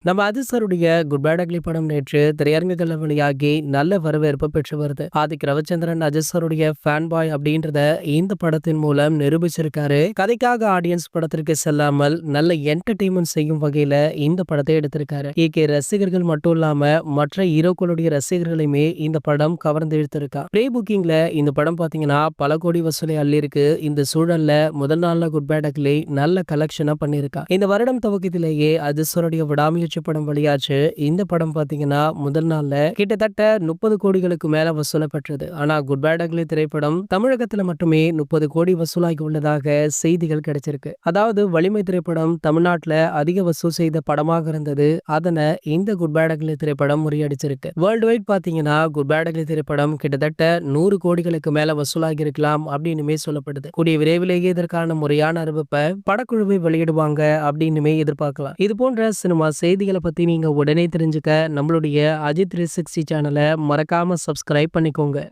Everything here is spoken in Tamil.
நம்ம அஜித் சாருடைய குட் பேட் அக்லி படம் நேற்று திரையரங்குகள்ல வெளியாகி நல்ல வரவேற்பு பெற்று வருது. ஆதிக் ரவிச்சந்திரன் அஜித் சாருடைய ஃபேன் பாய் அப்படின்றத இந்த படத்தின் மூலம் நிரூபிச்சிருக்காரு. கதைக்காக ஆடியன்ஸ் படத்திற்கு செல்லாமல் நல்ல என்டர்டெயின்மெண்ட் செய்யும் வகையில இந்த படத்தை எடுத்திருக்காரு. ரசிகர்கள் மட்டும் இல்லாம மற்ற ஹீரோக்களுடைய ரசிகர்களையுமே இந்த படம் கவர்ந்து இழுத்திருக்கா. ப்ரீ புக்கிங்ல இந்த படம் பாத்தீங்கன்னா பல கோடி வசூலை அள்ளி இருக்கு. இந்த சூழல்ல முதல் நாள்ல குட் பேட் அக்லி நல்ல கலெக்ஷனா பண்ணிருக்கா. இந்த வருடம் துவக்கத்திலேயே அஜித் சாருடைய விடாமுயற்சி படம் வெளியாச்சு. இந்த படம் பாத்தீங்கன்னா முதல் நாள்ல கிட்டத்தட்ட 30 கோடிகளுக்கு மேல வசூல பெற்றது. ஆனா குட் பேட் அக்லி திரைப்படம் தமிழகத்துல மட்டுமே 30 கோடி வசூலாகி உள்ளதாக செய்திகள் கிடைச்சிருக்கு. அதாவது வலிமை திரைப்படம் தமிழ்நாட்டுல அதிக வசூல் செய்த படமாக இருந்தது. அதனை இந்த குட் பேட் அக்லி திரைப்படம் முறியடிச்சிருக்கு. வேர்ல்டு வைட் பாத்தீங்கன்னா குட் பேட் அக்லி திரைப்படம் கிட்டத்தட்ட 100 கோடிகளுக்கு மேல வசூலாகி இருக்கலாம் அப்படின்னுமே சொல்லப்படுது. கூடிய விரைவிலேயே இதற்கான முறையான அறிவிப்பை படக்குழுவை வெளியிடுவாங்க அப்படின்னுமே எதிர்பார்க்கலாம். இது போன்ற சினிமா செய்திகளை பத்தி நீங்க உடனே தெரிஞ்சுக்க நம்மளுடைய அஜித் 360 சேனலை மறக்காம சப்ஸ்கிரைப் பண்ணிக்கோங்க.